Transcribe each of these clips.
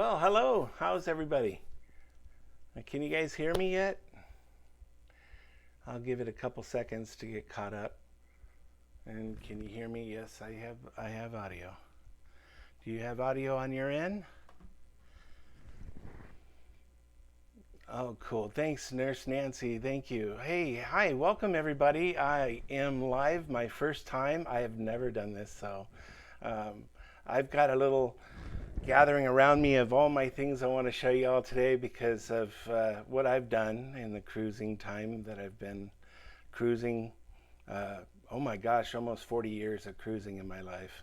Well, hello. How's everybody? Can you guys hear me yet? I'll give it a couple seconds to get caught up. And can you hear me? Yes, I have audio. Do you have audio on your end? Oh, cool. Thanks, Nurse Nancy. Thank you. Hey, hi. Welcome everybody. I am live my first time. I have never done this, so um, I've got a little gathering around me of all my things I want to show you all today because of what I've done in the cruising time that I've been cruising. Uh, oh my gosh, almost 40 years of cruising in my life.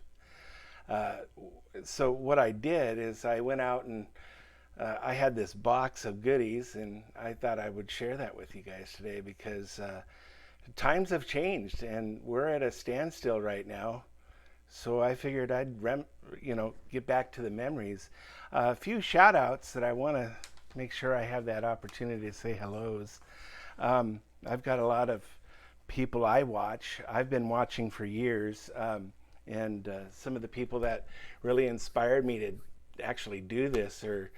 Uh, so what I did is I went out and I had this box of goodies, and I thought I would share that with you guys today because times have changed and we're at a standstill right now. So I figured I'd get back to the memories. A few shout outs that I want to make sure I have that opportunity to say hellos. I've got a lot of people I watch. I've been watching for years, and some of the people that really inspired me to actually do this are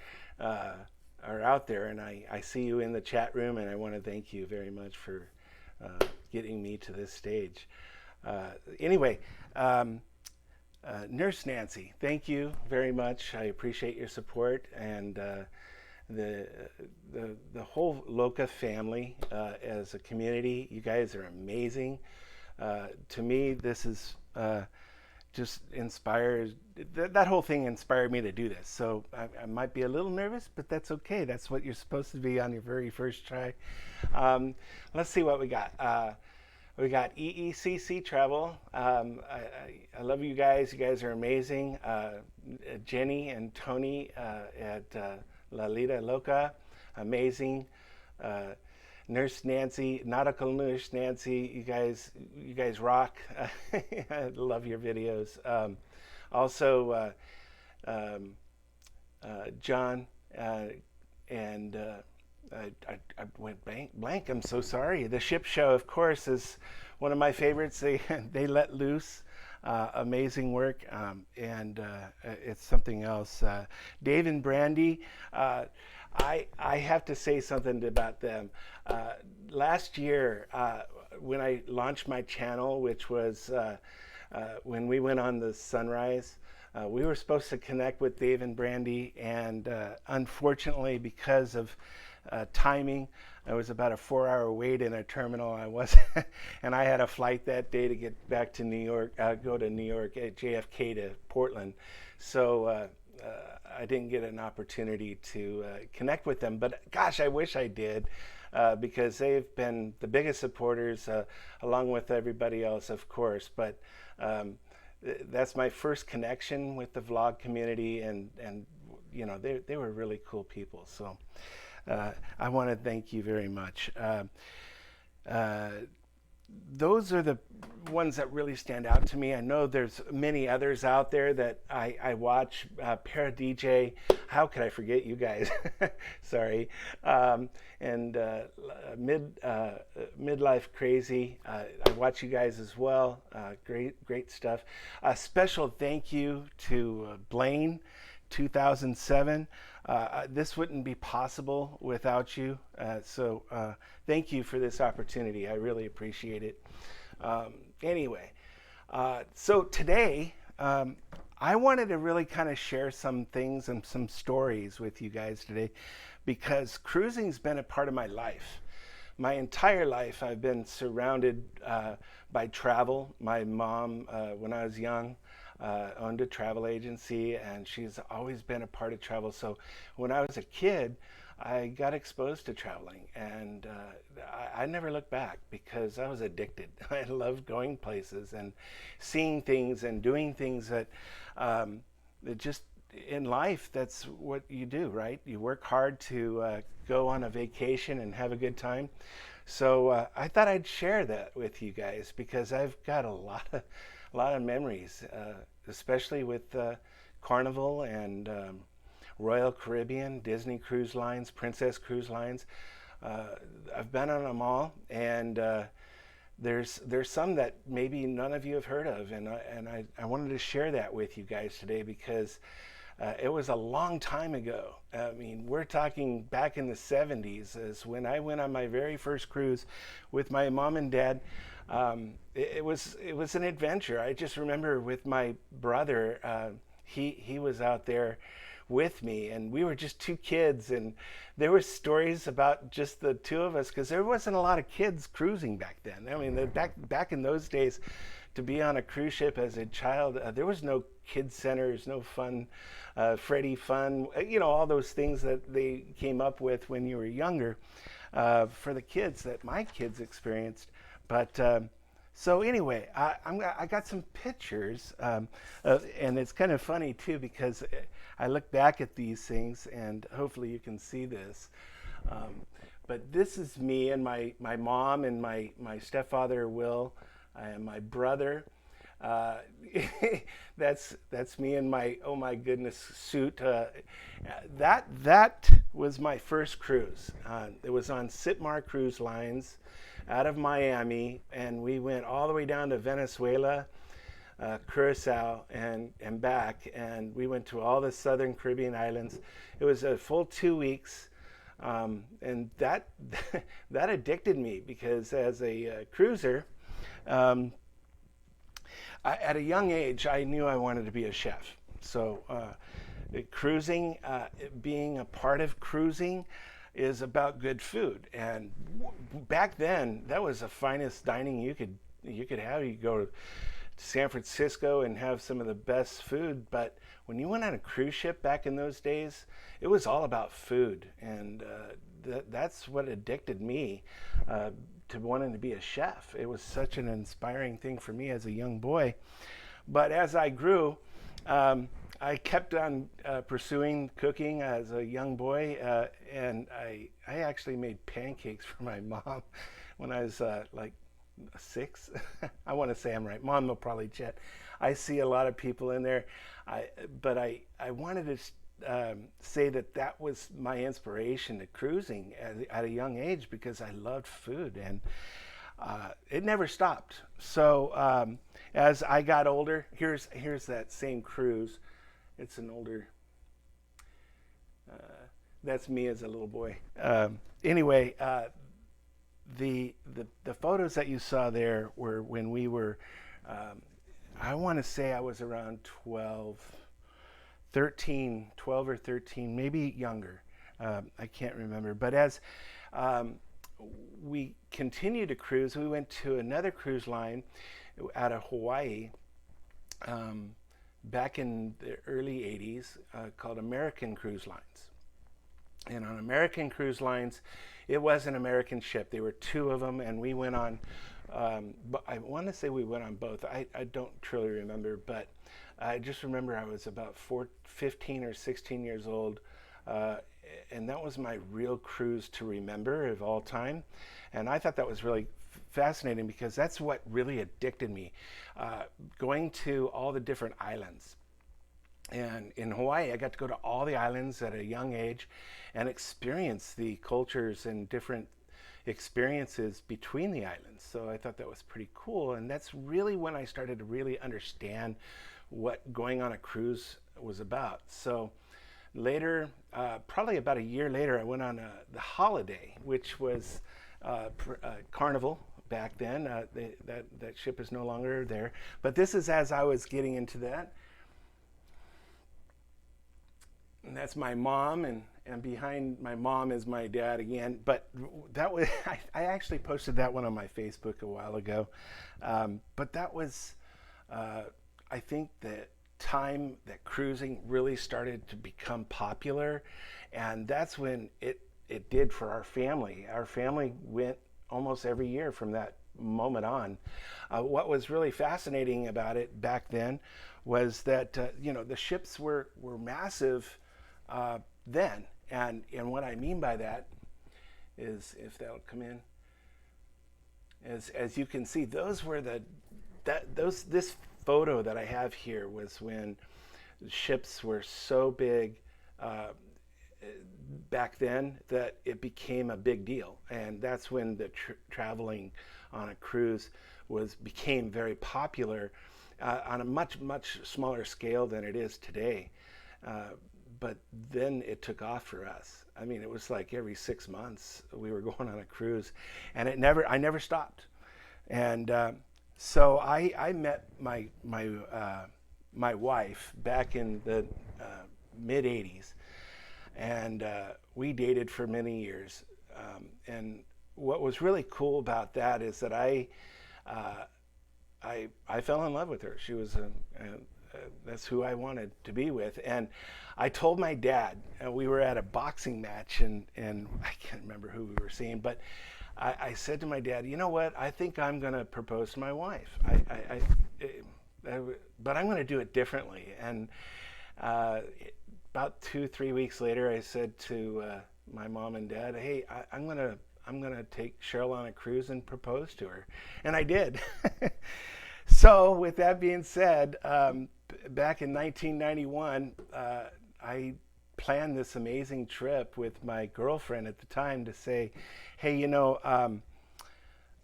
out there, and I see you in the chat room, and I want to thank you very much for getting me to this stage. Anyway, Nurse Nancy, thank you very much. I appreciate your support, and the whole Loca family as a community. You guys are amazing. To me, this is just inspired. That whole thing inspired me to do this. So I might be a little nervous, but that's okay. That's what you're supposed to be on your very first try. Let's see what we got. We got EECC Travel. I love you guys. You guys are amazing. Jenny and Tony at La Lita Loca, amazing. Nurse Nancy, Nautical Nurse Nancy, you guys rock. I love your videos. Also, John and I went blank. I'm so sorry. The Ship Show, of course, is one of my favorites. They let loose. Amazing work, and it's something else. Dave and Brandy, I have to say something about them. Last year, when I launched my channel, which was when we went on the Sunrise, we were supposed to connect with Dave and Brandy, and unfortunately, because of timing, it was about a 4-hour wait in a terminal. I was, and I had a flight that day to get back to New York, go to New York at JFK to Portland. So I didn't get an opportunity to connect with them. But gosh, I wish I did, because they've been the biggest supporters, along with everybody else, of course. But that's my first connection with the vlog community, and they were really cool people. So. I want to thank you very much. Those are the ones that really stand out to me. I know there's many others out there that I watch. Para DJ, how could I forget you guys? Sorry. And Midlife Crazy, I watch you guys as well. Great stuff. A special thank you to Blaine, 2007. This wouldn't be possible without you. So thank you for this opportunity. I really appreciate it. Anyway, so today I wanted to really kind of share some things and some stories with you guys today, because cruising's been a part of my life. My entire life I've been surrounded by travel. My mom, when I was young, owned a travel agency, and she's always been a part of travel. So when I was a kid, I got exposed to traveling, and I never looked back because I was addicted. I loved going places and seeing things and doing things that just in life, that's what you do, right? You work hard to go on a vacation and have a good time. So I thought I'd share that with you guys because I've got a lot of memories, especially with Carnival and Royal Caribbean, Disney Cruise Lines, Princess Cruise Lines. I've been on them all, and there's some that maybe none of you have heard of, and I wanted to share that with you guys today because It was a long time ago. I mean, we're talking back in the 70s is when I went on my very first cruise with my mom and dad. It was an adventure. I just remember with my brother, he was out there with me, and we were just two kids, and there were stories about just the two of us because there wasn't a lot of kids cruising back then. I mean, back in those days, to be on a cruise ship as a child, there was no kids centers, no fun, Freddy fun, all those things that they came up with when you were younger for the kids that my kids experienced. But so anyway, I got some pictures, and it's kind of funny too because I look back at these things, and hopefully you can see this. But this is me and my mom and my stepfather Will and my brother. That's me in my oh my goodness suit. That was my first cruise. It was on Sitmar Cruise Lines out of Miami, and we went all the way down to Venezuela, Curacao, and back, and we went to all the southern Caribbean islands. It was a full 2 weeks, and that that addicted me because as a cruiser, at a young age, I knew I wanted to be a chef. So cruising, being a part of cruising, is about good food. And back then, that was the finest dining you could have. You go to San Francisco and have some of the best food. But when you went on a cruise ship back in those days, it was all about food, and that's what addicted me to wanting to be a chef. It was such an inspiring thing for me as a young boy. But as I grew, I kept on pursuing cooking as a young boy, and I actually made pancakes for my mom when I was like 6. I want to say I'm right. Mom will probably chat. I see a lot of people in there, but I wanted to say that was my inspiration to cruising at a young age because I loved food, and it never stopped. So as I got older, here's that same cruise. It's an older. That's me as a little boy. Anyway, the photos that you saw there were when we were. I want to say I was around 12 or 13, maybe younger. I can't remember. But as we continued to cruise, we went to another cruise line out of Hawaii back in the early 80s called American Cruise Lines. And on American Cruise Lines, it was an American ship. There were two of them, and we went on, but I want to say we went on both. I don't truly remember, but I just remember I was about 15 or 16 years old, and that was my real cruise to remember of all time. And I thought that was really fascinating because that's what really addicted me, going to all the different islands. And in Hawaii, I got to go to all the islands at a young age and experience the cultures and different experiences between the islands. So I thought that was pretty cool. And that's really when I started to really understand what going on a cruise was about. So later, probably about a year later, I went on the Holiday, which was Carnival back then. That ship is no longer there. But this is as I was getting into that. And that's my mom, and behind my mom is my dad again. But that was I actually posted that one on my Facebook a while ago. But that was, I think, the time that cruising really started to become popular, and that's when it did for our family. Our family went almost every year from that moment on. What was really fascinating about it back then was that the ships were massive. Then, and what I mean by that is, if that'll come in, as you can see, those were this photo that I have here was when ships were so big back then that it became a big deal, and that's when the traveling on a cruise became very popular on a much smaller scale than it is today. But then it took off for us. I mean, it was like every 6 months we were going on a cruise, and I never stopped. And so I met my wife back in the mid '80s, and we dated for many years. And what was really cool about that is that uh, I fell in love with her. She was that's who I wanted to be with. And I told my dad, we were at a boxing match, and I can't remember who we were seeing, but I said to my dad, you know what? I think I'm going to propose to my wife. But I'm going to do it differently. And about 2-3 weeks later, I said to my mom and dad, hey, I'm gonna take Cheryl on a cruise and propose to her, and I did. So, with that being said, back in 1991, I planned this amazing trip with my girlfriend at the time to say, hey,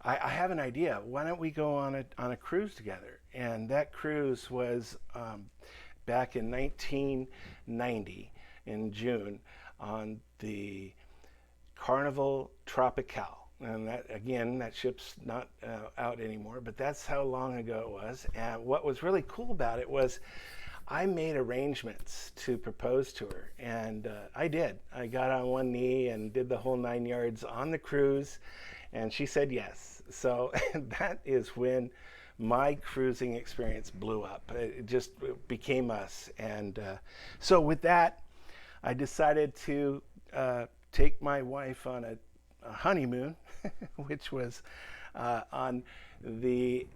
I have an idea. Why don't we go on a cruise together? And that cruise was back in 1990 in June on the Carnival Tropical. And that ship's not out anymore, but that's how long ago it was. And what was really cool about it was I made arrangements to propose to her, and I did. I got on one knee and did the whole 9 yards on the cruise, and she said yes. So that is when my cruising experience blew up. It just became us. And so with that, I decided to take my wife on a honeymoon, which was on the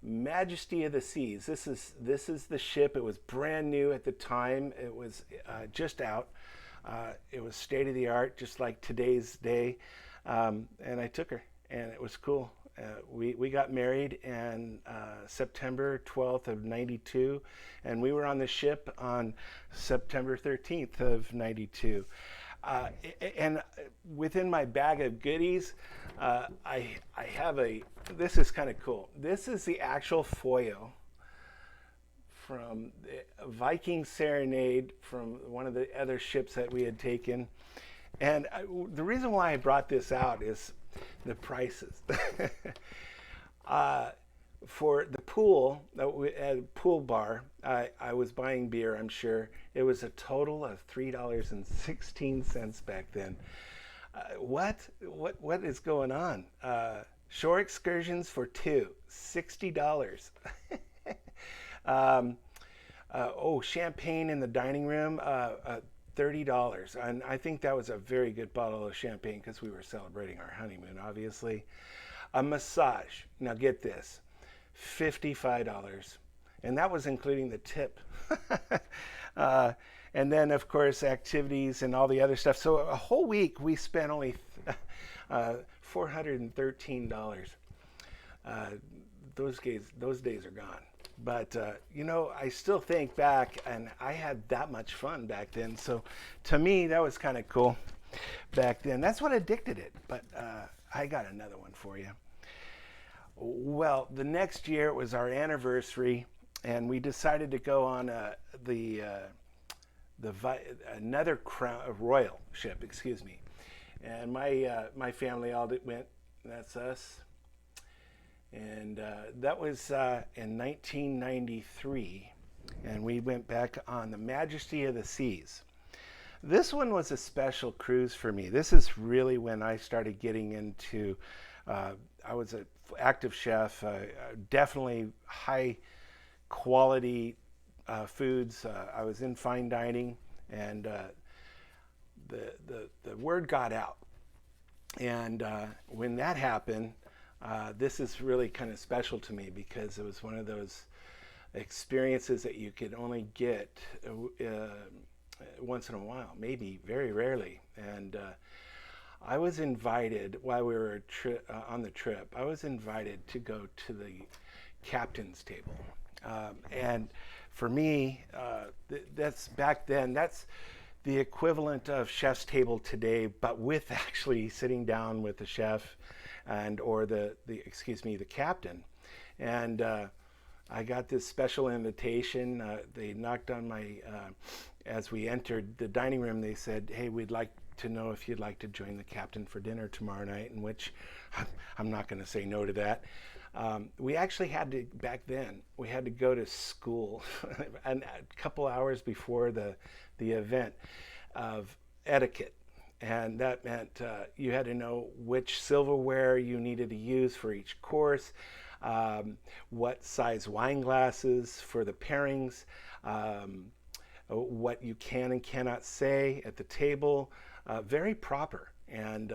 Majesty of the Seas. This is the ship. It was brand new at the time. It was just out. It was state of the art, just like today's day. And I took her, and it was cool. We got married in September 12th of 92, and we were on the ship on September 13th of 92. And within my bag of goodies, I have this is kind of cool. This is the actual foil from the Viking Serenade from one of the other ships that we had taken. And the reason why I brought this out is the prices. For the pool, at a pool bar, I was buying beer, I'm sure. It was a total of $3.16 back then. What is going on? Shore excursions for two, $60. Champagne in the dining room, $30. And I think that was a very good bottle of champagne because we were celebrating our honeymoon, obviously. A massage, now get this, $55. And that was including the tip. And then, of course, activities and all the other stuff. So a whole week we spent only $413. Those days are gone. But, I still think back, and I had that much fun back then. So to me, that was kind of cool back then. That's what addicted it. But I got another one for you. Well, the next year it was our anniversary, and we decided to go on another royal ship, excuse me. And my family all went. That's us. And that was in 1993, and we went back on the Majesty of the Seas. This one was a special cruise for me. This is really when I started getting into, I was an active chef, definitely high quality foods. I was in fine dining, and the word got out. And when that happened, this is really kind of special to me because it was one of those experiences that you could only get once in a while, maybe very rarely. And I was invited while we were on the trip. I was invited to go to the captain's table, and for me, that's back then. That's the equivalent of chef's table today, but with actually sitting down with the chef or the captain. And I got this special invitation. They knocked on my, as we entered the dining room, they said, "Hey, we'd like to know if you'd like to join the captain for dinner tomorrow night," in which I'm not going to say no to that. We actually had to, back then, we had to go to school a couple hours before the event of etiquette. And that meant you had to know which silverware you needed to use for each course, what size wine glasses for the pairings, what you can and cannot say at the table. Very proper, and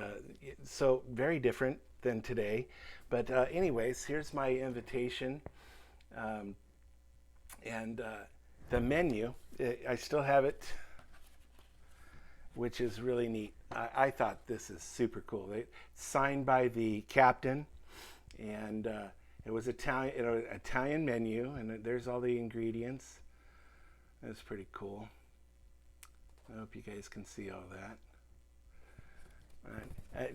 so very different than today. But anyways, here's my invitation, and the menu. I still have it, which is really neat. I thought this is super cool. It's signed by the captain, and it was Italian, Italian menu, and there's all the ingredients. That's pretty cool. I hope you guys can see all that.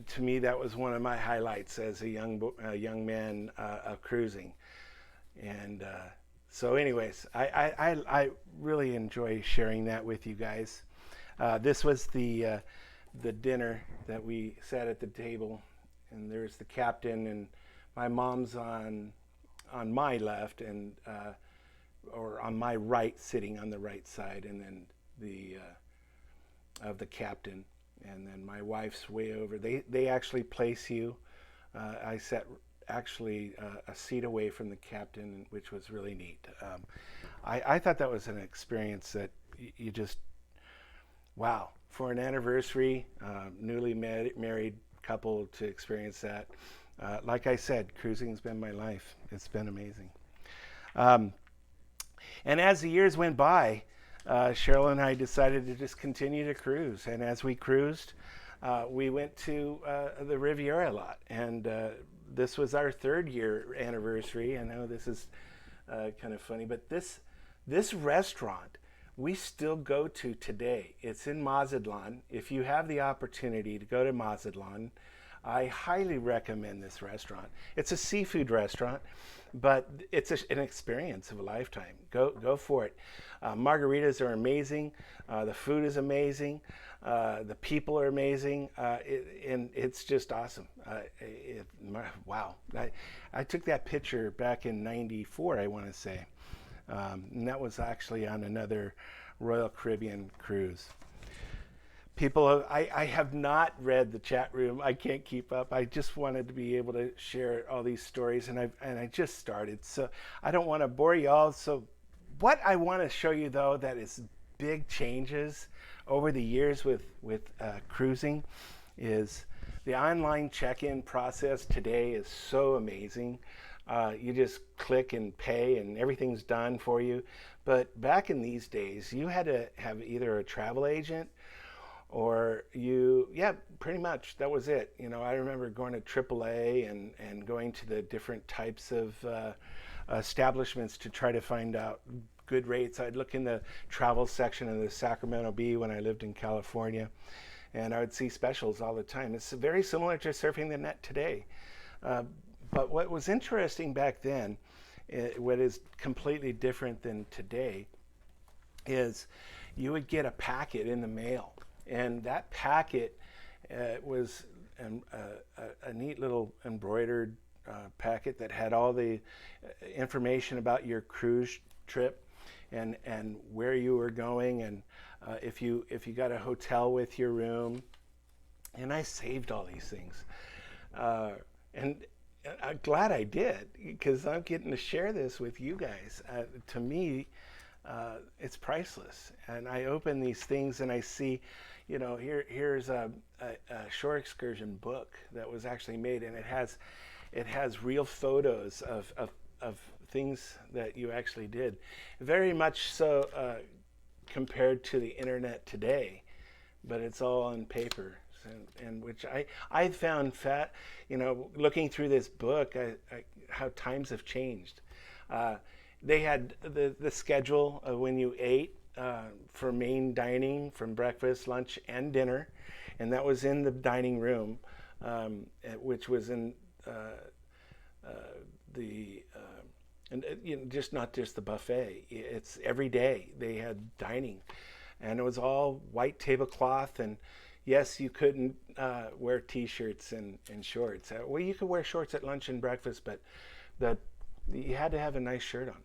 To me, that was one of my highlights as a young man of cruising. And so, anyways, I really enjoy sharing that with you guys. This was the dinner that we sat at the table, and there's the captain, and my mom's on my left, and or on my right, sitting on the right side, and then the of the captain. And then my wife's way over. They actually place you. I sat actually a seat away from the captain, which was really neat. I thought that was an experience that you just, wow, for an anniversary, newly married couple to experience that. Like I said, cruising's been my life. It's been amazing. And as the years went by, Cheryl and I decided to just continue to cruise. And as we cruised, we went to the Riviera a lot. And this was our 3rd year anniversary. I know this is kind of funny, but this restaurant we still go to today. It's in Mazatlan. If you have the opportunity to go to Mazatlan, I highly recommend this restaurant. It's a seafood restaurant, but it's an experience of a lifetime. Go for it. Margaritas are amazing. The food is amazing. The people are amazing. And it's just awesome. Wow. I took that picture back in '94, I want to say. And that was actually on another Royal Caribbean cruise. People, I have not read the chat room. I can't keep up. I just wanted to be able to share all these stories, and I just started. So I don't want to bore you all. So what I want to show you, though, that is big changes over the years with cruising is the online check-in process today is so amazing. You just click and pay, and everything's done for you. But back in these days, you had to have either a travel agent or pretty much that was it. I remember going to AAA and going to the different types of establishments to try to find out good rates. I'd look in the travel section of the Sacramento Bee when I lived in California, and I would see specials all the time. It's very similar to surfing the net today. But what was interesting back then, what is completely different than today, is you would get a packet in the mail. And that packet was a neat little embroidered packet that had all the information about your cruise trip and where you were going, and if you got a hotel with your room. And I saved all these things. And I'm glad I did, because I'm getting to share this with you guys. To me, it's priceless. And I open these things and I see, here's a shore excursion book that was actually made, and it has real photos of things that you actually did. Very much so compared to the internet today, but it's all on paper. And which I found looking through this book, how times have changed. They had the schedule of when you ate for main dining, from breakfast, lunch, and dinner, and that was in the dining room, which was in the and just not just the buffet. It's every day they had dining, and it was all white tablecloth. And yes, you couldn't wear T-shirts and shorts. Well, you could wear shorts at lunch and breakfast, but the you had to have a nice shirt on.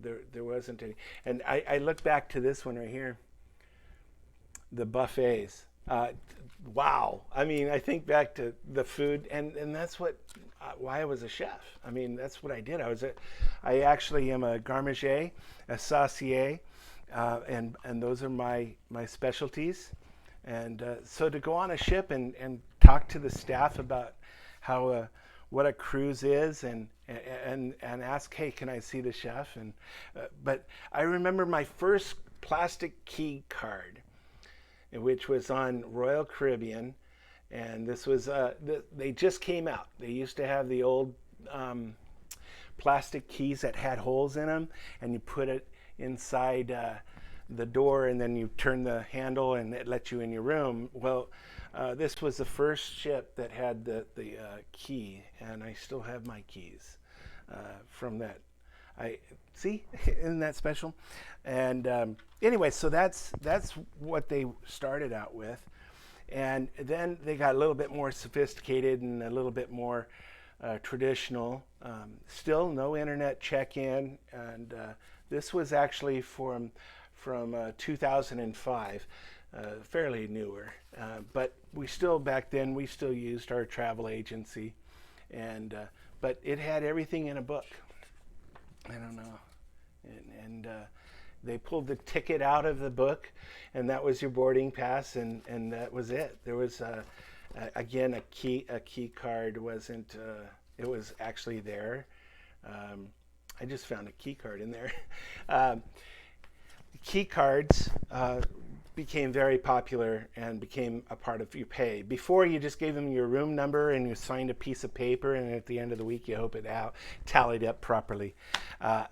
There wasn't any. And I look back to this one right here, the buffets. Wow. I mean, I think back to the food, and that's what why I was a chef. I mean, that's what I did. I actually am a garmager, a saucier, and those are my specialties. And so to go on a ship and talk to the staff about how what a cruise is, and ask, hey, can I see the chef? And but I remember my first plastic key card, which was on Royal Caribbean, and this was they just came out. They used to have the old plastic keys that had holes in them, and you put it inside the door, and then you turn the handle, and it lets you in your room. Well, this was the first ship that had the key, and I still have my keys from that. I see, isn't that special? And anyway, so that's what they started out with, and then they got a little bit more sophisticated and a little bit more traditional. Still no internet check-in, and this was actually from 2005, fairly newer. But we still, back then, we still used our travel agency, and but it had everything in a book. I don't know, and they pulled the ticket out of the book, and that was your boarding pass, and that was it. There was again a key card wasn't. It was actually there. I just found a key card in there. Key cards became very popular and became a part of your pay. Before, you just gave them your room number and you signed a piece of paper, and at the end of the week you hope it tallied up properly,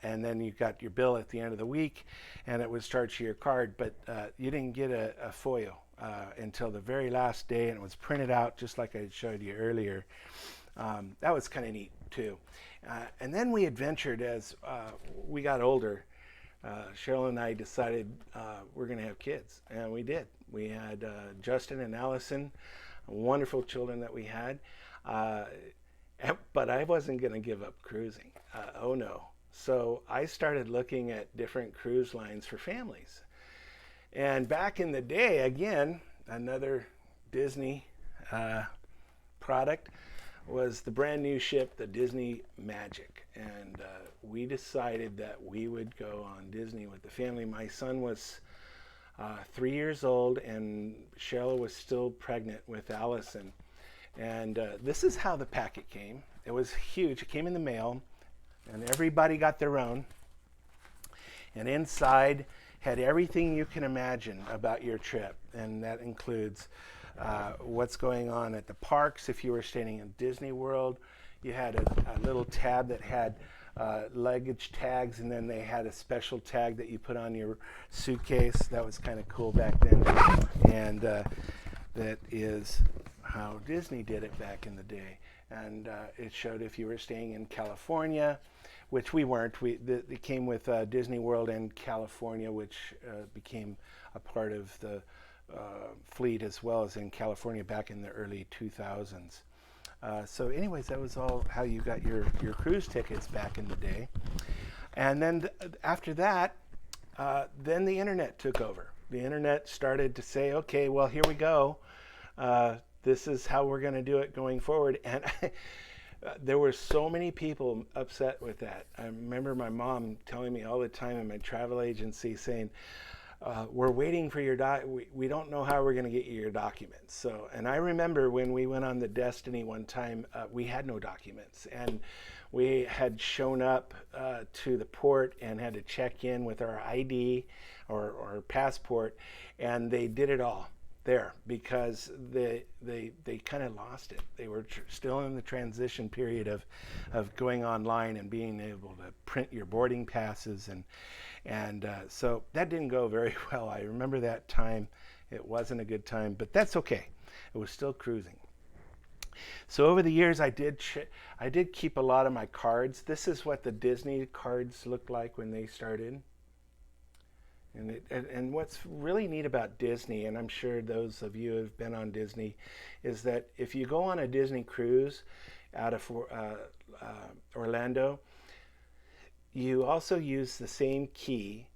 and then you got your bill at the end of the week and it was charged to your card. But you didn't get a foil until the very last day, and it was printed out just like I showed you earlier. That was kind of neat too. And then we adventured as we got older. Cheryl and I decided we're going to have kids, and we did. We had Justin and Allison, wonderful children that we had, but I wasn't going to give up cruising. Oh no. So I started looking at different cruise lines for families. And back in the day, again, another Disney product was the brand new ship, the Disney Magic. And we decided that we would go on Disney with the family. My son was 3 years old, and Cheryl was still pregnant with Allison. And this is how the packet came. It was huge. It came in the mail, and everybody got their own. And inside had everything you can imagine about your trip, and that includes what's going on at the parks. If you were staying in Disney World, you had a little tab that had luggage tags, and then they had a special tag that you put on your suitcase. That was kind of cool back then, and that is how Disney did it back in the day. And it showed if you were staying in California, which we weren't. It came with Disney World and California, which became a part of the fleet as well as in California back in the early 2000s. So anyways, that was all how you got your cruise tickets back in the day. And then after that, then the internet took over. The internet started to say, okay, well, here we go. This is how we're going to do it going forward. And there were so many people upset with that. I remember my mom telling me all the time in my travel agency saying, we're waiting for your we don't know how we're going to get you your documents. So, and I remember when we went on the Destiny one time, we had no documents, and we had shown up to the port and had to check in with our ID or passport, and they did it all there because they kind of lost it. They were still in the transition period of going online and being able to print your boarding passes, and so that didn't go very well. I remember that time. It wasn't a good time, but that's okay. It was still cruising. So over the years, I did keep a lot of my cards. This is what the Disney cards looked like when they started. And what's really neat about Disney, and I'm sure those of you who have been on Disney, is that if you go on a Disney cruise out of Orlando, you also use the same key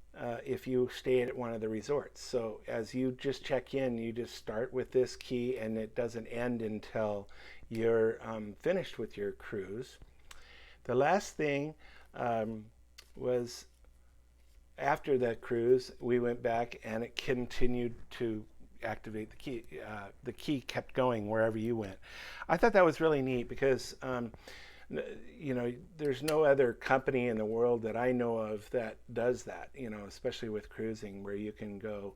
if you stay at one of the resorts. So as you just check in, you just start with this key, and it doesn't end until you're finished with your cruise. The last thing was after that cruise, we went back and it continued to activate the key. The key kept going wherever you went. I thought that was really neat because, there's no other company in the world that I know of that does that, especially with cruising where you can go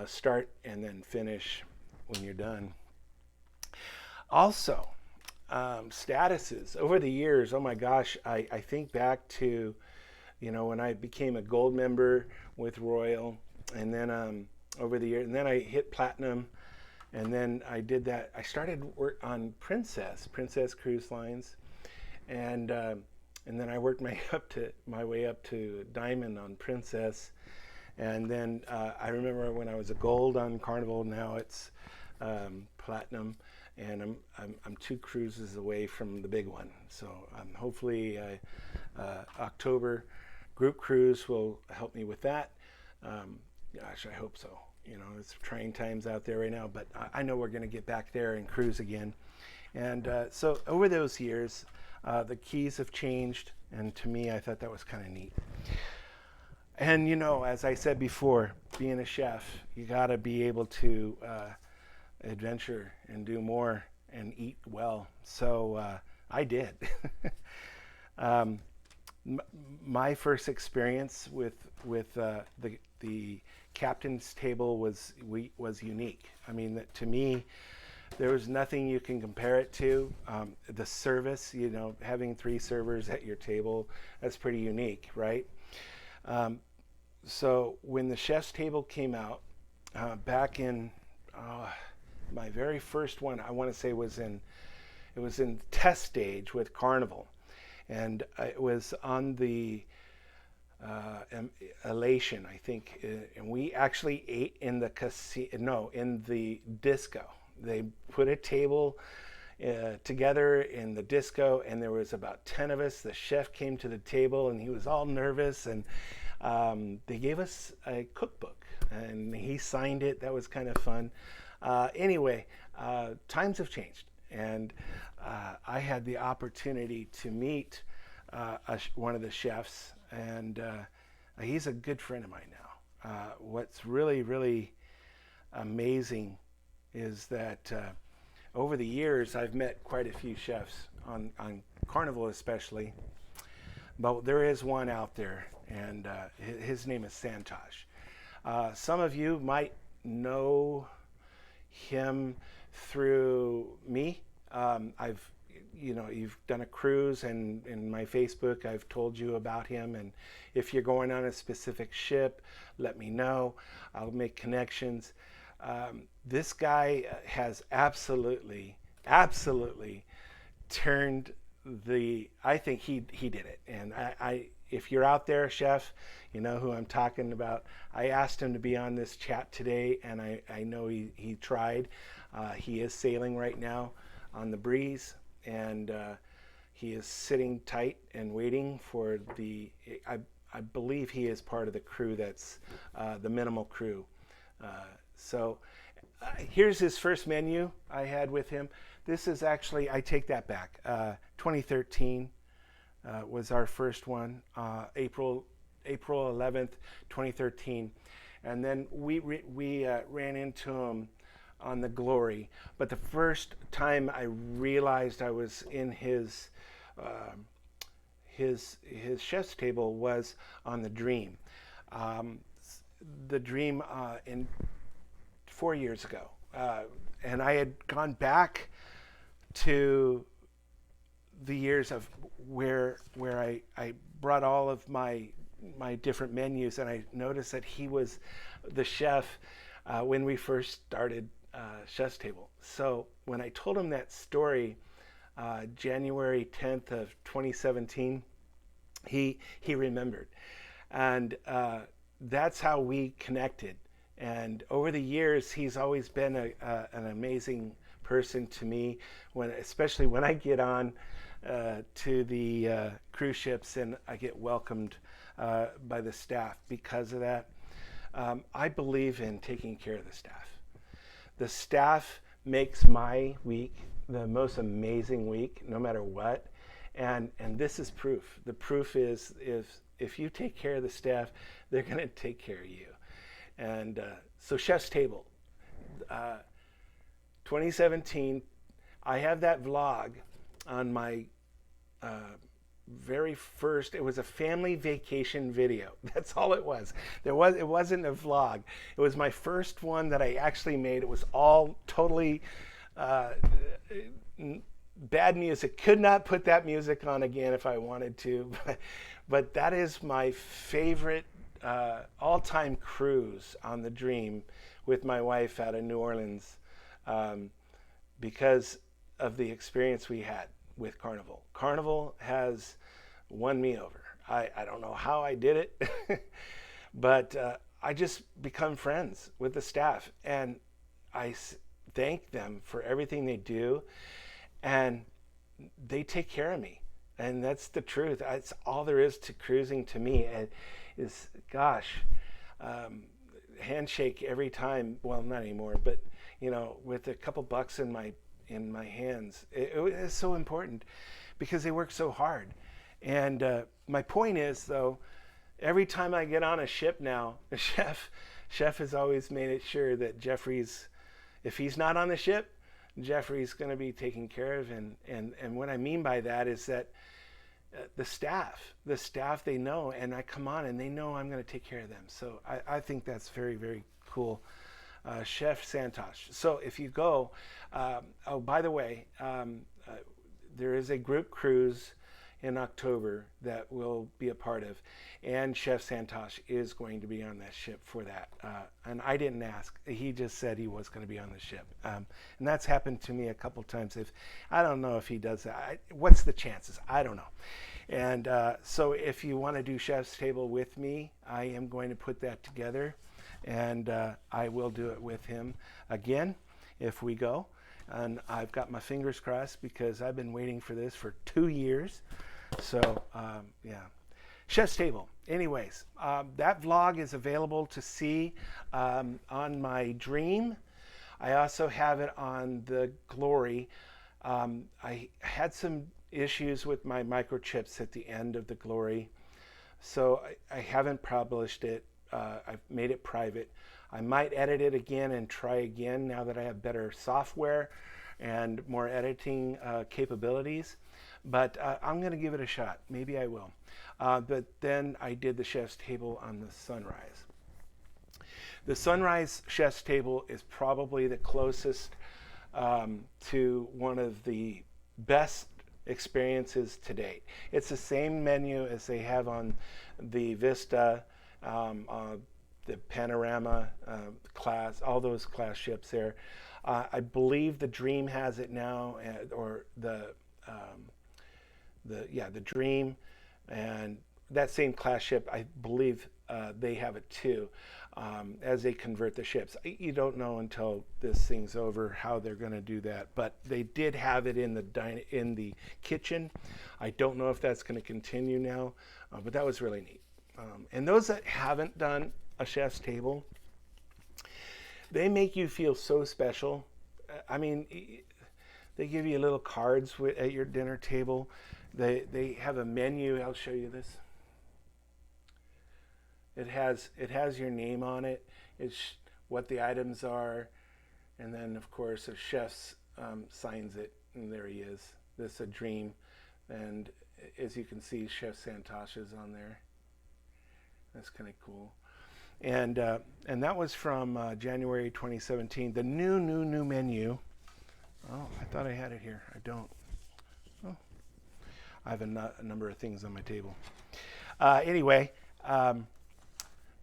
start and then finish when you're done. Also, statuses. Over the years, oh my gosh, I think back to when I became a gold member with Royal, and then over the years, and then I hit platinum, and then I did that. I started work on Princess Cruise Lines, and then I worked my way up to diamond on Princess, and then I remember when I was a gold on Carnival. Now it's platinum, and I'm 2 cruises away from the big one. So hopefully October group cruise will help me with that. Gosh, I hope so. It's trying times out there right now, but I know we're going to get back there and cruise again. And so over those years, the keys have changed, and to me, I thought that was kind of neat. And as I said before, being a chef, you got to be able to adventure and do more and eat well. So I did. My first experience with the captain's table was unique. I mean, to me, there was nothing you can compare it to. The service, having 3 servers at your table, that's pretty unique, right? So when the chef's table came out back in my very first one, I want to say it was in test stage with Carnival. And it was on the Elation, I think, and we actually ate in the in the disco. They put a table together in the disco, and there was about 10 of us. The chef came to the table, and he was all nervous, and they gave us a cookbook, and he signed it. That was kind of fun. Anyway, times have changed, and I had the opportunity to meet one of the chefs, and he's a good friend of mine now. What's really, really amazing is that over the years, I've met quite a few chefs on Carnival especially, but there is one out there, and his name is Santosh. Some of you might know him through me. You've done a cruise, and in my Facebook, I've told you about him. And if you're going on a specific ship, let me know. I'll make connections. This guy has absolutely turned I think he did it. And if you're out there, chef, you know who I'm talking about. I asked him to be on this chat today, and I know he tried. He is sailing right now on the breeze, and he is sitting tight and waiting for I believe he is part of the crew that's the minimal crew. So here's his first menu I had with him. This is actually, I take that back, 2013 was our first one, April 11th, 2013. And then we ran into him on the Glory. But the first time I realized I was in his chef's table was on the Dream. The Dream in 4 years ago. And I had gone back to the years of where I brought all of my different menus, and I noticed that he was the chef when we first started chef's table. So when I told him that story, January 10th of 2017, he remembered, and that's how we connected. And over the years, he's always been an amazing person to me. Especially when I get on to the cruise ships and I get welcomed by the staff because of that. I believe in taking care of the staff. The staff makes my week the most amazing week, no matter what. And this is proof. The proof is if you take care of the staff, they're going to take care of you. And so Chef's Table, 2017, I have that vlog on my very first. It was a family vacation video. That's all it was. It wasn't a vlog. It was my first one that I actually made. It was all totally bad music. Could not put that music on again if I wanted to. But that is my favorite all-time cruise on the Dream with my wife out of New Orleans, because of the experience we had with Carnival. Carnival has won me over. I don't know how I did it, but I just become friends with the staff, and I thank them for everything they do, and they take care of me. And that's the truth. That's all there is to cruising to me. Is gosh, handshake every time. Well, not anymore, but with a couple bucks in my hands, it is so important because they work so hard. And my point is, though, every time I get on a ship now, the chef has always made it sure that Jeffrey's, if he's not on the ship, Jeffrey's going to be taken care of. And what I mean by that is that the staff, they know, and I come on and they know I'm going to take care of them. So I think that's very, very cool. Chef Santosh. So if you go, oh, by the way, there is a group cruise in October that we'll be a part of, and Chef Santosh is going to be on that ship for that. And I didn't ask; he just said he was going to be on the ship, and that's happened to me a couple times. If I don't know if he does that, what's the chances? I don't know. And so, if you want to do Chef's Table with me, I am going to put that together, and I will do it with him again if we go. And I've got my fingers crossed because I've been waiting for this for 2 years. So, yeah. Chef's Table. Anyways, that vlog is available to see on my Dream. I also have it on the Glory. I had some issues with my microchips at the end of the Glory, so I haven't published it. I've made it private. I might edit it again and try again now that I have better software and more editing capabilities. But I'm going to give it a shot. Maybe I will. But then I did the Chef's Table on the Sunrise. The Sunrise Chef's Table is probably the closest to one of the best experiences to date. It's the same menu as they have on the Vista, the Panorama class, all those class ships there. I believe the Dream has it now, or the Dream, and that same class ship, I believe they have it too. As they convert the ships, you don't know until this thing's over how they're going to do that. But they did have it in the kitchen. I don't know if that's going to continue now, but that was really neat. And those that haven't done a Chef's Table, they make you feel so special. I mean, they give you little cards at your dinner table. They have a menu. I'll show you this. It has your name on it. It's what the items are, and then of course a chef signs it, and there he is. This is a Dream, and as you can see, Chef Santosh is on there. That's kind of cool. And that was from January 2017. The new menu. Oh, I thought I had it here. I don't. Oh, I have a number of things on my table. Anyway,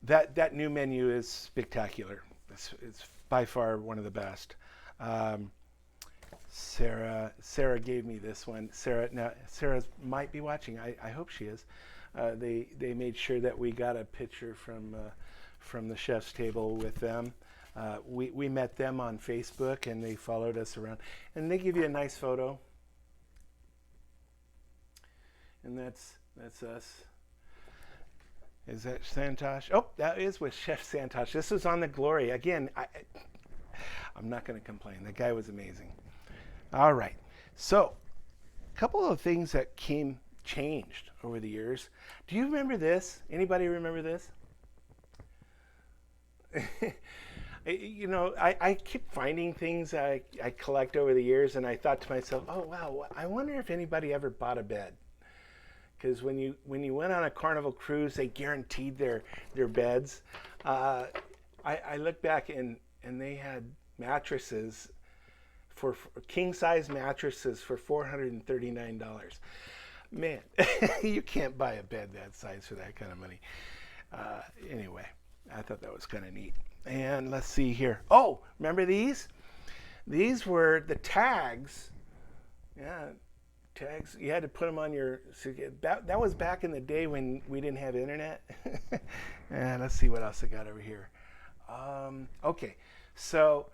that new menu is spectacular. It's by far one of the best. Um, Sarah gave me this one. Sarah might be watching. I hope she is. They made sure that we got a picture from the chef's table with them. We met them on Facebook, and they followed us around. And they give you a nice photo. And that's us. Is that Santosh? Oh, that is with Chef Santosh. This was on the Glory. Again, I'm not going to complain. The guy was amazing. All right. So, a couple of things that changed over the years. Do you remember this? Anybody remember this? You know, I keep finding things I collect over the years, and I thought to myself, oh, wow, I wonder if anybody ever bought a bed. Because when you went on a Carnival cruise, they guaranteed their beds. I look back, and they had mattresses for king-size mattresses for $439. Man, you can't buy a bed that size for that kind of money. Anyway, I thought that was kind of neat. And let's see here. Oh, remember these? These were the tags. Yeah, tags. You had to put them on your. So that was back in the day when we didn't have internet. And let's see what else I got over here. Okay, so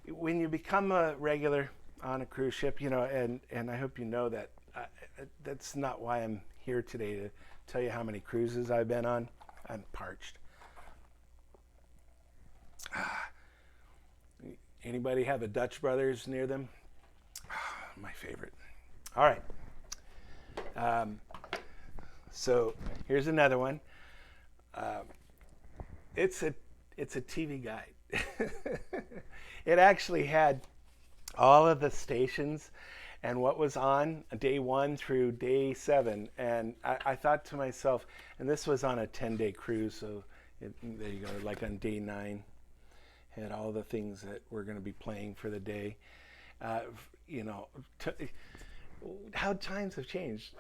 when you become a regular on a cruise ship, you know, and I hope you know that that's not why I'm here today, to tell you how many cruises I've been on. I'm parched. Anybody have a Dutch Brothers near them? My favorite. All right. So here's another one. It's a TV guide. It actually had all of the stations and what was on day 1 through day 7. And I thought to myself, and this was on a 10-day cruise, so there you go, like on day 9. Had all the things that we're going to be playing for the day. You know, how times have changed.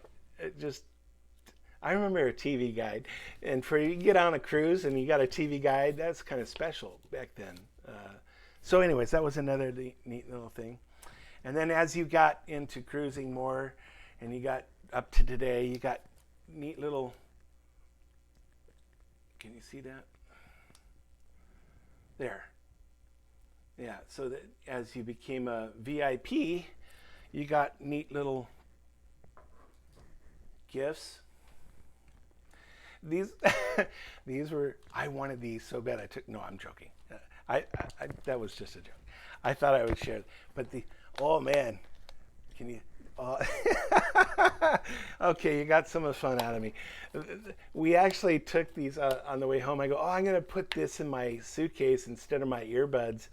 I remember a TV guide, and for you get on a cruise and you got a TV guide, that's kind of special back then. So anyways, that was another neat little thing. And then as you got into cruising more and you got up to today, you got neat little, can you see that? There. Yeah, so that as you became a VIP, you got neat little gifts. These were, I wanted these so bad no, I'm joking. That was just a joke. I thought I would share it. But oh man, can you, okay, you got some of the fun out of me. We actually took these on the way home. I go, I'm going to put this in my suitcase instead of my earbuds,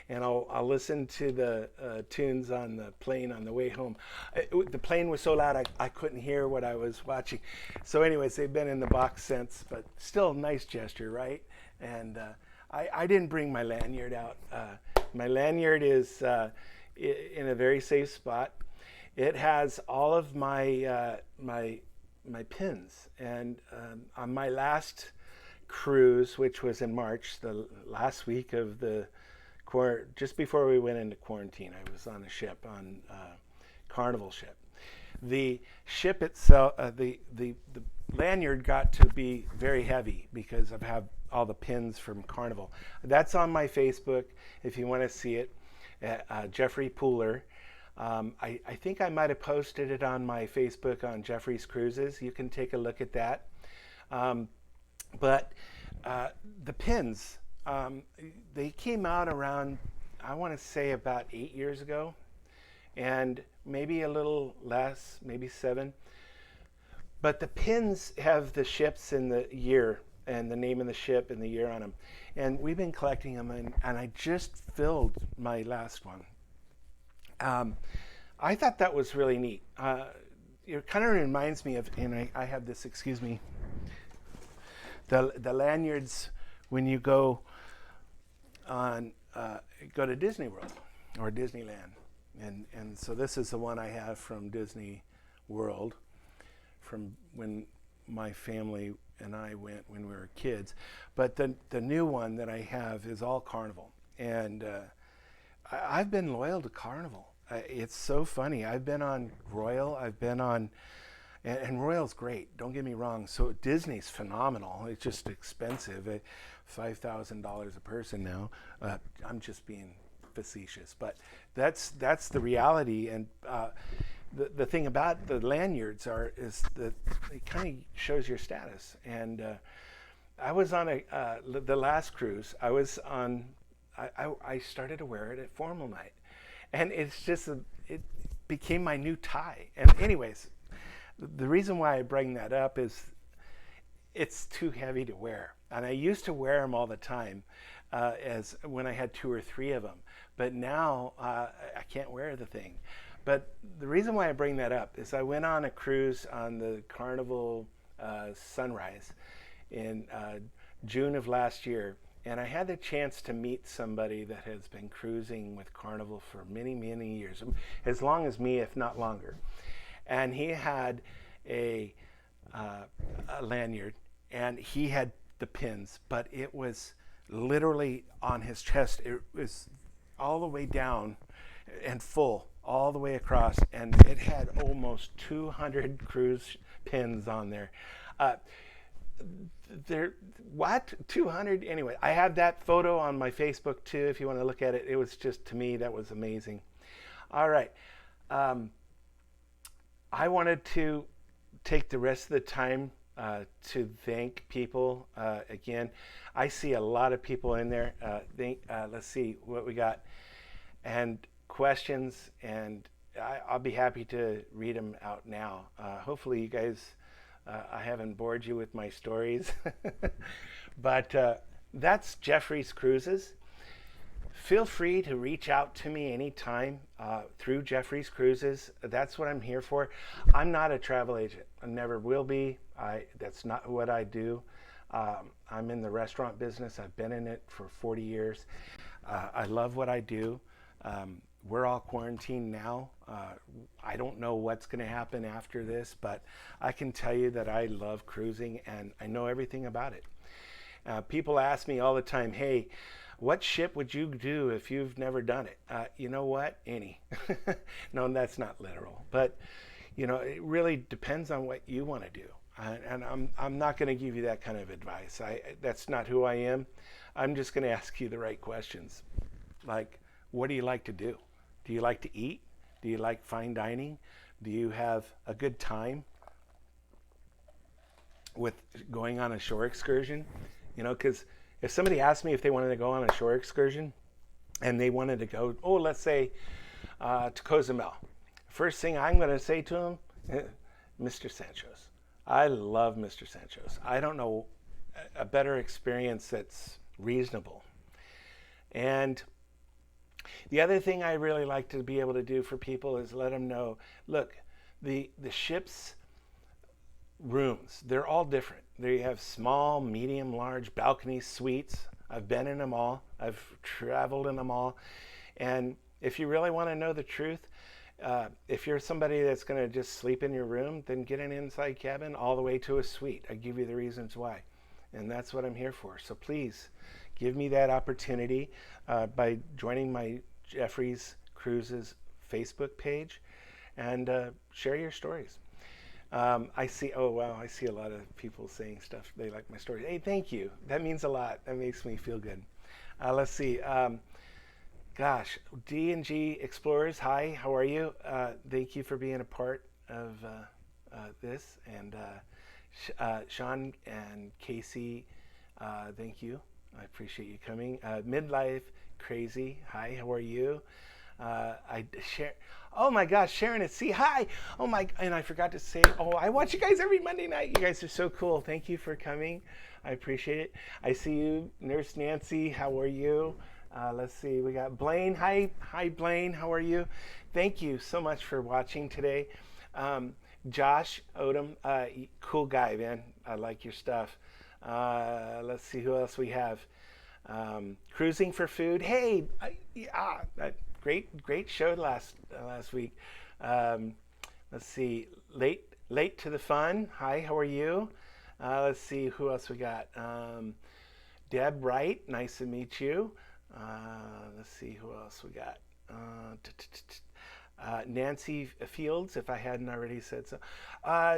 and I'll listen to the tunes on the plane on the way home. The plane was so loud I couldn't hear what I was watching. So anyways, they've been in the box since, but still a nice gesture, right? And I didn't bring my lanyard out. My lanyard is in a very safe spot. It has all of my my pins, and on my last cruise, which was in March, the last week of the just before we went into quarantine, I was on a ship, on Carnival ship. The ship itself, the lanyard got to be very heavy because I've had all the pins from Carnival. That's on my Facebook if you want to see it. Jeffrey Pooler. I think I might have posted it on my Facebook on Jeffrey's Cruises. You can take a look at that. But the pins, they came out around, I want to say about 8 years ago, and maybe a little less, maybe 7. But the pins have the ships and the year and the name of the ship and the year on them. And we've been collecting them, and I just filled my last one. I thought that was really neat. It kind of reminds me of, and I have this, excuse me, the lanyards when you go to Disney World or Disneyland. And so this is the one I have from Disney World, from when my family and I went when we were kids. But the new one that I have is all Carnival. and I've been loyal to Carnival. It's so funny. I've been on Royal. I've been on, and Royal's great. Don't get me wrong. So Disney's phenomenal. It's just expensive. $5,000 a person now. I'm just being facetious, but that's the reality. And the thing about the lanyards is that it kind of shows your status. And I was on the last cruise. I was on. I started to wear it at formal night, and it's just it became my new tie. And anyways, the reason why I bring that up is it's too heavy to wear, and I used to wear them all the time, as when I had 2 or 3 of them. But now I can't wear the thing. But the reason why I bring that up is I went on a cruise on the Carnival Sunrise in June of last year, and I had the chance to meet somebody that has been cruising with Carnival for many, many years, as long as me, if not longer. And he had a lanyard, and he had the pins, but it was literally on his chest. It was all the way down and full all the way across, and it had almost 200 cruise pins on there. What 200? Anyway, I have that photo on my Facebook too if you want to look at it. It was just, to me, that was amazing. All right, I wanted to take the rest of the time to thank people again. I see a lot of people in there. Let's see what we got, and questions, and I'll be happy to read them out now. Hopefully you guys, I haven't bored you with my stories. But that's Jeffrey's Cruises. Feel free to reach out to me anytime through Jeffrey's Cruises. That's what I'm here for. I'm not a travel agent. I never will be. That's not what I do. I'm in the restaurant business. I've been in it for 40 years. I love what I do. We're all quarantined now. I don't know what's going to happen after this, but I can tell you that I love cruising and I know everything about it. People ask me all the time, hey, what ship would you do if you've never done it? You know what? Any. No, that's not literal. But, it really depends on what you want to do. And I'm not going to give you that kind of advice. That's not who I am. I'm just going to ask you the right questions. Like, what do you like to do? Do you like to eat? Do you like fine dining? Do you have a good time with going on a shore excursion? Because if somebody asked me if they wanted to go on a shore excursion and they wanted to go, let's say to Cozumel, first thing I'm going to say to them, Mr. Sancho's. I love Mr. Sancho's. I don't know a better experience that's reasonable. And the other thing I really like to be able to do for people is let them know, look, the ship's rooms, they're all different. They have small, medium, large balcony suites. I've been in them all. I've traveled in them all. And if you really want to know the truth, if you're somebody that's going to just sleep in your room, then get an inside cabin all the way to a suite. I give you the reasons why. And that's what I'm here for. So please give me that opportunity by joining my Jeffrey's Cruises Facebook page and share your stories. I see a lot of people saying stuff. They like my stories. Hey, thank you. That means a lot. That makes me feel good. Let's see. D&G Explorers, hi, how are you? Thank you for being a part of this. And Sean and Casey, thank you. I appreciate you coming. Midlife Crazy, hi, how are you? Oh my gosh, Sharon at Sea, hi. And I forgot to say, I watch you guys every Monday night. You guys are so cool. Thank you for coming. I appreciate it. I see you, Nurse Nancy, how are you? Let's see, we got Blaine. Hi Blaine, how are you? Thank you so much for watching today. Josh Odom, cool guy, man. I like your stuff. Let's see who else we have. Cruising for Food. Hey, great show last week. Let's see, late to the fun. Hi, how are you? Let's see who else we got. Deb Wright, nice to meet you. Let's see who else we got. Nancy Fields, if I hadn't already said so.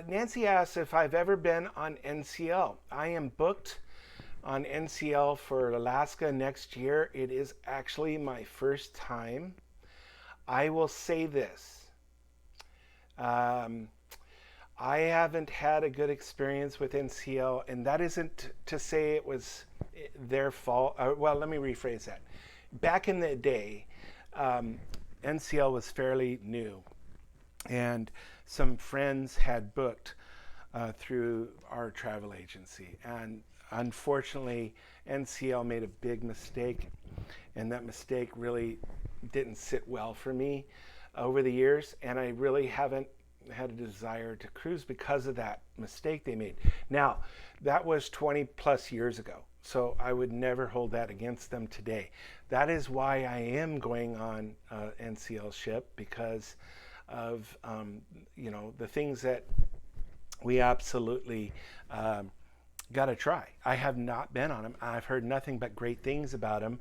Nancy asks if I've ever been on NCL. I am booked on NCL for Alaska next year. It is actually my first time. I will say this. Um, I haven't had a good experience with NCL, and that isn't to say it was their fault. Well, let me rephrase that. Back in the day, um, NCL was fairly new, and some friends had booked through our travel agency. And unfortunately, NCL made a big mistake, and that mistake really didn't sit well for me over the years, and I really haven't had a desire to cruise because of that mistake they made. Now, that was 20 plus years ago, so I would never hold that against them today. That is why I am going on NCL ship, because of the things that we absolutely got to try. I have not been on them. I've heard nothing but great things about them,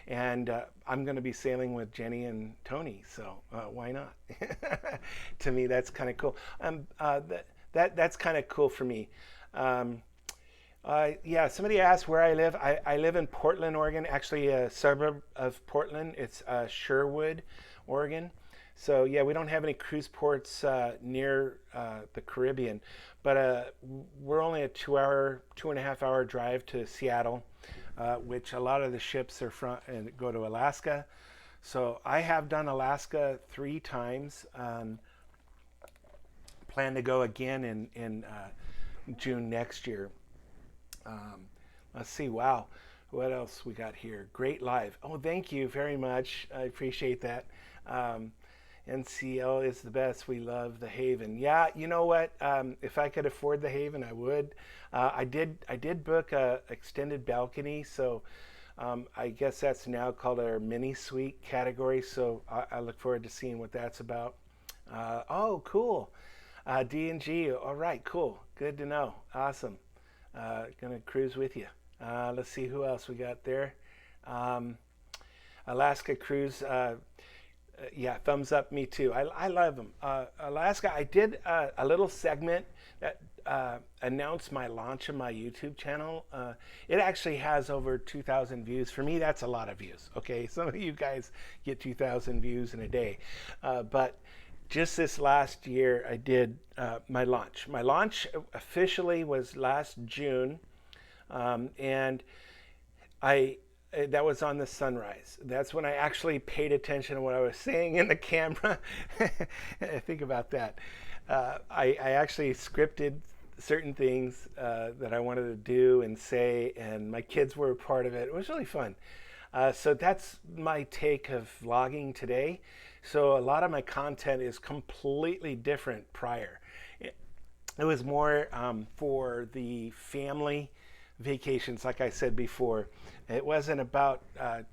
and I'm going to be sailing with Jenny and Tony, so why not? To me, that's kind of cool. That's kind of cool for me. Yeah, somebody asked where I live. I live in Portland, Oregon, actually a suburb of Portland. It's Sherwood, Oregon. So yeah, we don't have any cruise ports near the Caribbean, but we're only a 2.5 hour drive to Seattle, which a lot of the ships are from and go to Alaska. So I have done Alaska 3 times. Plan to go again in June next year. Let's see. Wow. What else we got here? Great live. Oh, thank you very much. I appreciate that. NCL is the best. We love the Haven. Yeah, you know what? If I could afford the Haven, I would. I did book a extended balcony, so I guess that's now called our mini suite category. So I look forward to seeing what that's about. Oh, cool. D&G. All right, cool. Good to know. Awesome. Gonna cruise with you. Let's see who else we got there. Alaska Cruise. Yeah, thumbs up, me too. I love them. Alaska, I did a little segment that announced my launch of my YouTube channel. It actually has over 2,000 views. For me, that's a lot of views. Okay, some of you guys get 2,000 views in a day. But just this last year, I did my launch. My launch officially was last June, and that was on the sunrise. That's when I actually paid attention to what I was saying in the camera. Think about that. I actually scripted certain things that I wanted to do and say, and my kids were a part of it. It was really fun. So that's my take of vlogging today. So a lot of my content is completely different prior. It was more for the family vacations, like I said before. It wasn't about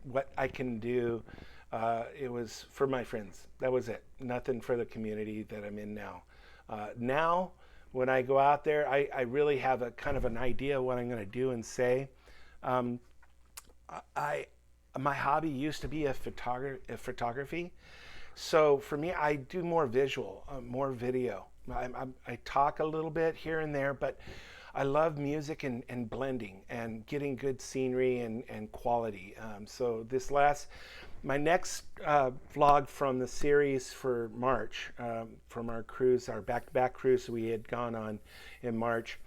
what I can do. It was for my friends. That was it. Nothing for the community that I'm in now. Now, when I go out there, I really have a kind of an idea of what I'm going to do and say. My hobby used to be a photography. So for me, I do more visual, more video. I talk a little bit here and there, but I love music and blending and getting good scenery and quality. So my next vlog from the series for March, from our cruise, our back-to-back cruise we had gone on in March,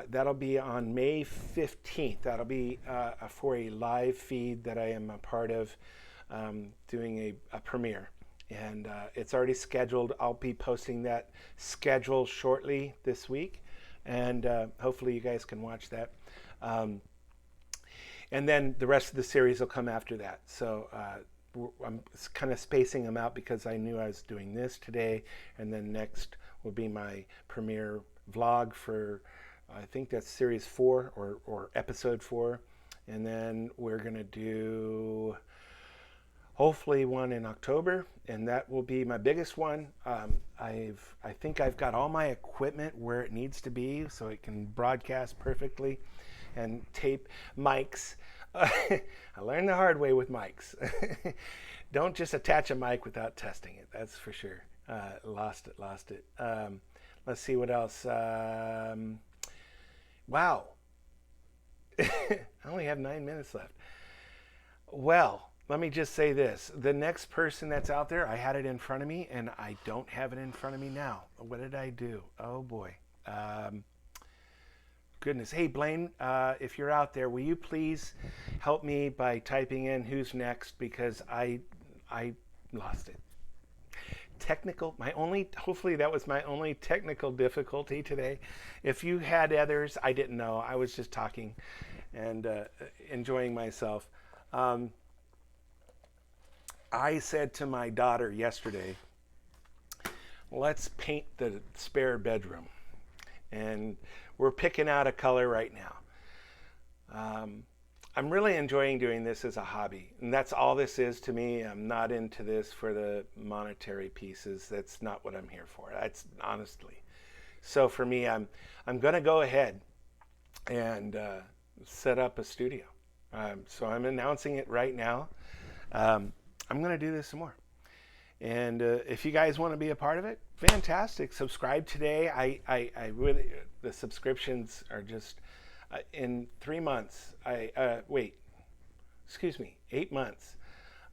that'll be on May 15th. That'll be for a live feed that I am a part of, doing a premiere. And it's already scheduled. I'll be posting that schedule shortly this week. And hopefully you guys can watch that. And then the rest of the series will come after that. So I'm kind of spacing them out because I knew I was doing this today. And then next will be my premiere vlog for, I think that's series 4 or episode 4. And then we're going to do hopefully one in October, and that will be my biggest one. I think I've got all my equipment where it needs to be so it can broadcast perfectly, and tape mics. I learned the hard way with mics. Don't just attach a mic without testing it. That's for sure. Lost it. Let's see what else. Wow. I only have 9 minutes left. Well, let me just say this. The next person that's out there, I had it in front of me, and I don't have it in front of me now. What did I do? Oh, boy. Goodness. Hey, Blaine, if you're out there, will you please help me by typing in who's next, because I lost it. Technical, hopefully that was my only technical difficulty today. If you had others, I didn't know. I was just talking and enjoying myself. I said to my daughter yesterday, let's paint the spare bedroom. And we're picking out a color right now. I'm really enjoying doing this as a hobby, and that's all this is to me. I'm not into this for the monetary pieces. That's not what I'm here for. That's honestly. So for me, I'm going to go ahead and set up a studio. So I'm announcing it right now. I'm going to do this some more. And if you guys want to be a part of it, fantastic. Subscribe today. I really, the subscriptions are just, in 3 months, 8 months.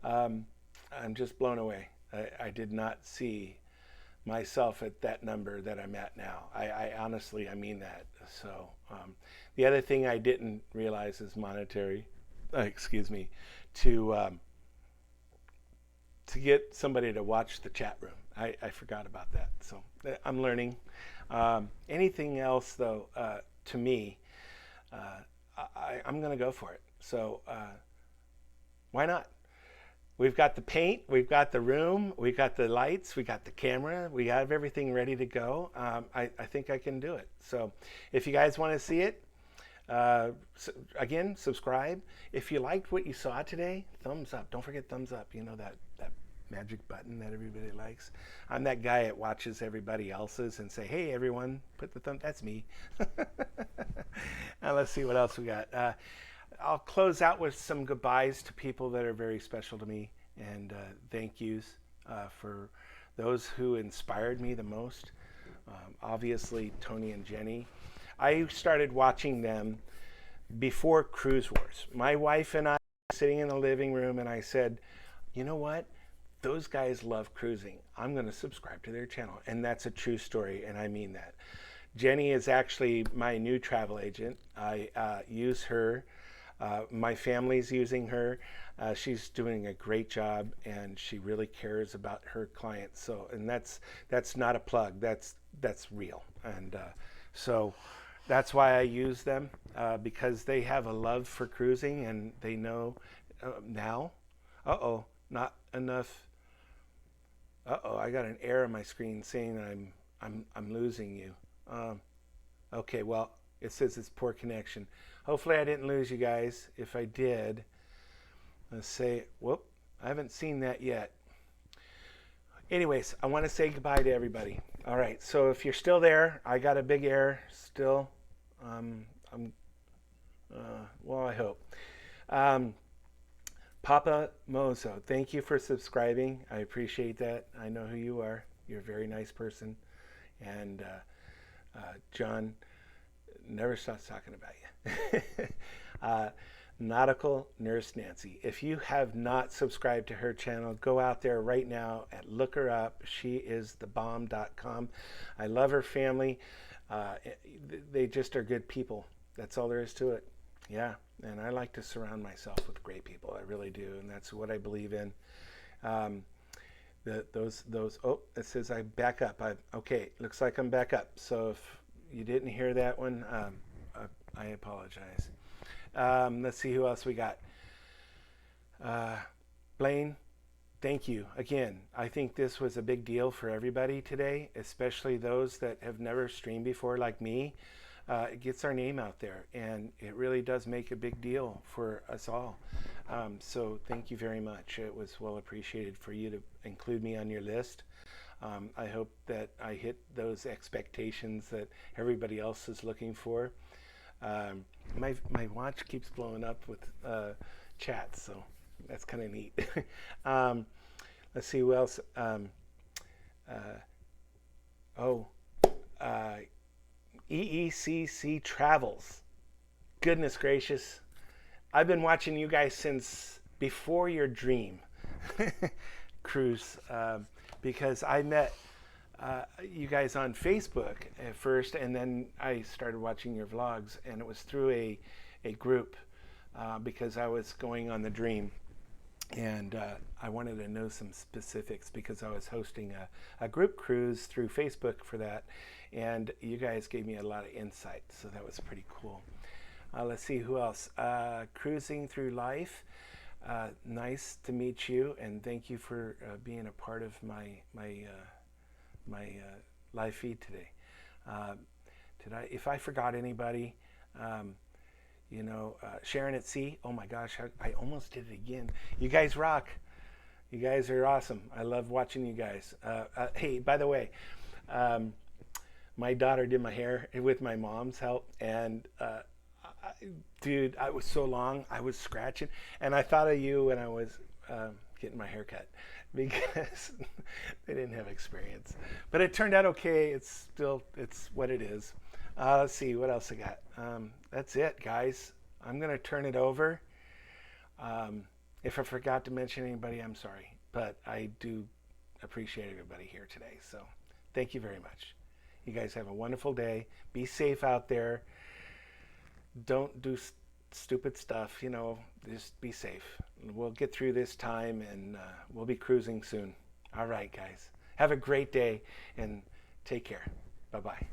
I'm just blown away. I did not see myself at that number that I'm at now. I honestly, I mean that. So the other thing I didn't realize is monetary, to get somebody to watch the chat room. I forgot about that. So I'm learning. Anything else, though, to me, I'm going to go for it. So why not? We've got the paint, we've got the room, we've got the lights, we got the camera, we have everything ready to go. I think I can do it. So if you guys want to see it, again, subscribe. If you liked what you saw today, thumbs up. Don't forget thumbs up. You know that magic button that everybody likes. I'm that guy that watches everybody else's and say, hey, everyone, put the thumb. That's me. Now let's see what else we got. I'll close out with some goodbyes to people that are very special to me, and thank yous for those who inspired me the most. Obviously, Tony and Jenny. I started watching them before Cruise Wars. My wife and I were sitting in the living room, and I said, you know what? Those guys love cruising. I'm going to subscribe to their channel. And that's a true story, and I mean that. Jenny is actually my new travel agent. I use her. My family's using her. She's doing a great job, and she really cares about her clients. So, and that's not a plug. That's real. And so that's why I use them, because they have a love for cruising, and they know now. Not enough. I got an error on my screen saying that I'm losing you. Okay, well, it says it's poor connection. Hopefully I didn't lose you guys. If I did, let's say, whoop, I haven't seen that yet. Anyways, I want to say goodbye to everybody. All right, so if you're still there, I got a big error still. Well, I hope. Papa Mozo, thank you for subscribing. I appreciate that. I know who you are. You're a very nice person. And John never stops talking about you. Nautical Nurse Nancy. If you have not subscribed to her channel, go out there right now and look her up. She is thebomb.com. I love her family. They just are good people. That's all there is to it. Yeah, and I like to surround myself with great people. I really do, and that's what I believe in. Oh, it says I back up. Okay, looks like I'm back up. So if you didn't hear that one, I apologize. Let's see who else we got. Blaine, thank you again. I think this was a big deal for everybody today, especially those that have never streamed before like me. It gets our name out there, and it really does make a big deal for us all. So thank you very much. It was well appreciated for you to include me on your list. I hope that I hit those expectations that everybody else is looking for. My watch keeps blowing up with chats, so that's kind of neat. um, let's see who else. Uh, oh, uh, EECC Travels. Goodness gracious. I've been watching you guys since before your dream cruise, because I met you guys on Facebook at first, and then I started watching your vlogs, and it was through a group because I was going on the dream. And I wanted to know some specifics because I was hosting a group cruise through Facebook for that. And you guys gave me a lot of insight, so that was pretty cool. Let's see who else. Cruising Through Life. Nice to meet you, and thank you for being a part of my live feed today. If I forgot anybody, Sharon at Sea. Oh my gosh, I almost did it again. You guys rock. You guys are awesome. I love watching you guys. Hey, by the way, my daughter did my hair with my mom's help, and dude, I was so long, I was scratching, and I thought of you when I was getting my hair cut because they didn't have experience. But it turned out okay. It's what it is. Let's see what else I got. That's it, guys. I'm gonna turn it over. If I forgot to mention anybody, I'm sorry, but I do appreciate everybody here today. So thank you very much. You guys have a wonderful day. Be safe out there. Don't do stupid stuff. Just be safe. We'll get through this time, and we'll be cruising soon. All right, guys. Have a great day, and take care. Bye-bye.